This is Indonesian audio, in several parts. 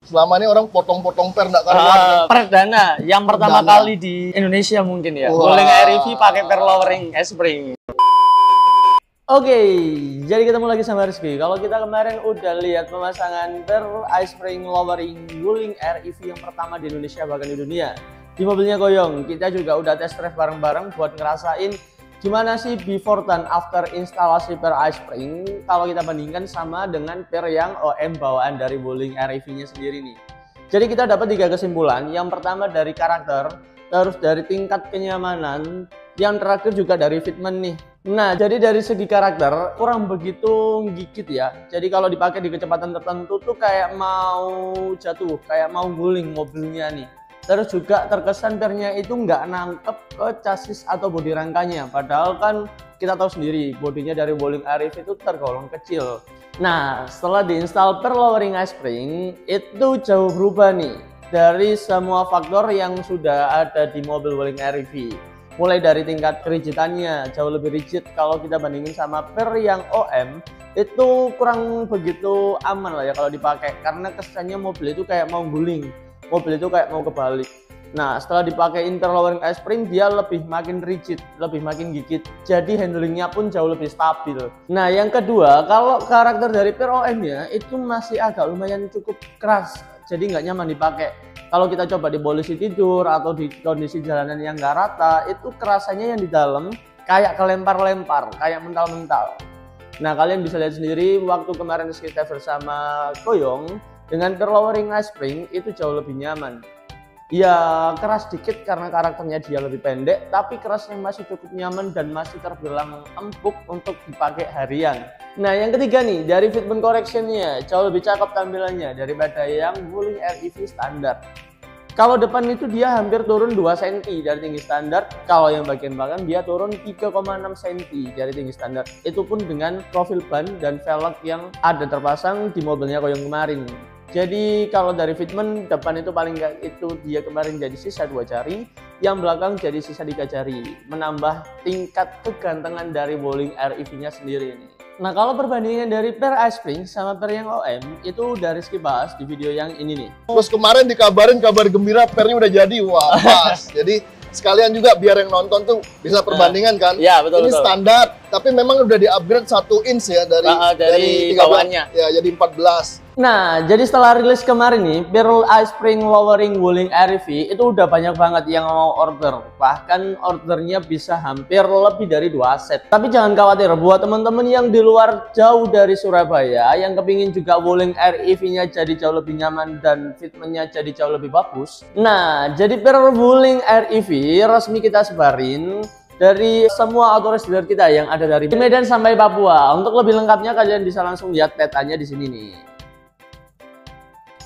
Selama ini orang potong-potong per nggak karuan. Perdana yang pertama kali di Indonesia mungkin ya. Wuling Air EV pakai per lowering spring. Oke, jadi ketemu lagi sama Rizky. Kalau kita kemarin udah lihat pemasangan per spring lowering Wuling Air EV yang pertama di Indonesia bahkan di dunia. Di mobilnya Koyong, kita juga udah test drive bareng-bareng buat ngerasain gimana sih before dan after instalasi per spring kalau kita bandingkan sama dengan per yang OM bawaan dari Wuling Air EV-nya sendiri nih. Jadi kita dapat 3 kesimpulan. Yang pertama dari karakter, terus dari tingkat kenyamanan, yang terakhir juga dari fitment nih. Nah, jadi dari segi karakter kurang begitu gigit ya. Jadi kalau dipakai di kecepatan tertentu tuh kayak mau jatuh, kayak mau guling mobilnya nih. Terus juga terkesan pernya itu nggak nangkep ke chassis atau bodi rangkanya. Padahal kan kita tahu sendiri bodinya dari Wuling Air EV itu tergolong kecil. Nah, setelah diinstal per lowering spring itu jauh berubah nih dari semua faktor yang sudah ada di mobil Wuling Air EV. Mulai dari tingkat kerigidannya jauh lebih rigid kalau kita bandingin sama per yang OM itu kurang begitu aman lah ya kalau dipakai, karena kesannya mobil itu kayak mau guling. Mobil itu kayak mau kebalik. Nah, setelah dipakai interlowering spring dia lebih makin rigid, lebih makin gigit. Jadi handlingnya pun jauh lebih stabil. Nah, yang kedua, kalau karakter dari per OM-nya itu masih agak lumayan cukup keras. Jadi nggak nyaman dipakai. Kalau kita coba di posisi tidur atau di kondisi jalanan yang nggak rata, itu kerasanya yang di dalam kayak kelempar-lempar, kayak mental-mental. Nah, kalian bisa lihat sendiri waktu kemarin kita bersama Koyong, dengan per lowering spring itu jauh lebih nyaman. Ya keras dikit karena karakternya dia lebih pendek, tapi kerasnya masih cukup nyaman dan masih terbilang empuk untuk dipakai harian. Nah, yang ketiga nih, dari fitment correctionnya jauh lebih cakep tampilannya daripada yang Wuling Air EV standar. Kalau depan itu dia hampir turun 2 cm dari tinggi standar. Kalau yang bagian belakang dia turun 3,6 cm dari tinggi standar. Itu pun dengan profil ban dan velg yang ada terpasang di mobilnya Koyong kemarin. Jadi kalau dari fitment, depan itu paling nggak itu dia kemarin jadi sisa 2 jari, yang belakang jadi sisa 3 jari, menambah tingkat kegantengan dari Wuling Air EV-nya sendiri ini. Nah, kalau perbandingan dari per spring sama per yang OM itu udah Rizky bahas di video yang ini nih. Terus kemarin dikabarin kabar gembira pernya udah jadi, wah pas. Jadi sekalian juga biar yang nonton tuh bisa perbandingan kan. Ya, betul, ini betul. Standar, tapi memang udah di-upgrade 1 inch ya dari bawaannya. Ya, jadi 14. Nah, jadi setelah rilis kemarin nih, per spring lowering Wuling Air EV itu udah banyak banget yang mau order. Bahkan ordernya bisa hampir lebih dari 2 set. Tapi jangan khawatir, buat teman-teman yang di luar jauh dari Surabaya, yang kepingin juga Wuling Air EV-nya jadi jauh lebih nyaman dan fitmentnya jadi jauh lebih bagus. Nah, jadi per Wuling Air EV resmi kita sebarin dari semua authorized dealer kita yang ada dari Medan sampai Papua. Untuk lebih lengkapnya kalian bisa langsung lihat petanya di sini nih.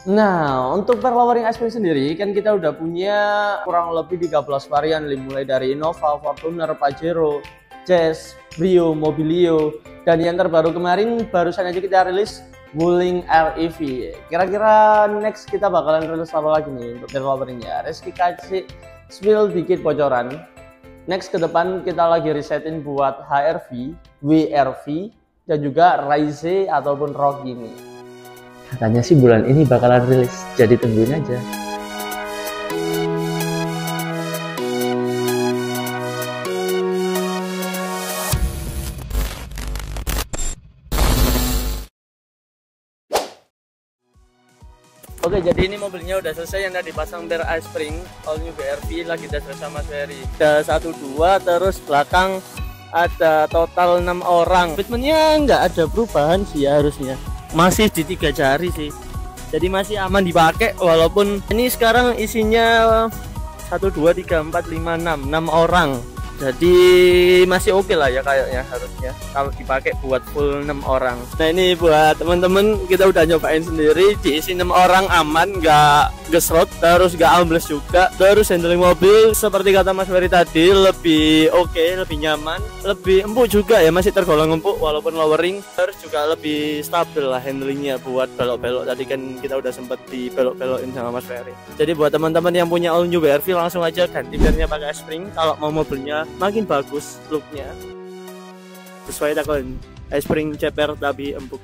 Nah, untuk per lowering spring sendiri kan kita udah punya kurang lebih 13 varian, mulai dari Innova, Fortuner, Pajero, Jazz, Brio, Mobilio, dan yang terbaru kemarin barusan aja kita rilis Wuling Air EV. Kira-kira next kita bakalan rilis apa lagi nih untuk per loweringnya? Rizky kasih spill dikit bocoran. Next ke depan kita lagi resetin buat HRV, WRV, dan juga Rise ataupun Rocky nih. Katanya sih bulan ini bakalan rilis, jadi tungguin aja. Oke, jadi ini mobilnya udah selesai yang tadi pasang per spring all new BRV, lagi tes sama Ferry. Ada 1, 2, terus belakang ada total 6 orang. Fitmentnya nggak ada perubahan sih ya, harusnya masih di 3 jari sih, jadi masih aman dipakai. Walaupun ini sekarang isinya 1, 2, 3, 4, 5, 6 orang, jadi masih oke lah ya kayaknya, harusnya kalau dipakai buat full 6 orang. Nah, ini buat temen-temen kita udah nyobain sendiri, diisi 6 orang aman, nggak gesrot, terus nggak ambles juga. Terus handling mobil seperti kata Mas Ferry tadi lebih oke, lebih nyaman, lebih empuk juga ya, masih tergolong empuk walaupun lowering. Terus juga lebih stabil lah handlingnya buat belok-belok, tadi kan kita udah sempet dibelok-belokin sama Mas Ferry. Jadi buat teman-teman yang punya all new BRV langsung aja ganti pernya pakai spring kalau mau mobilnya makin bagus looknya, sesuai takon spring ceper tapi empuk.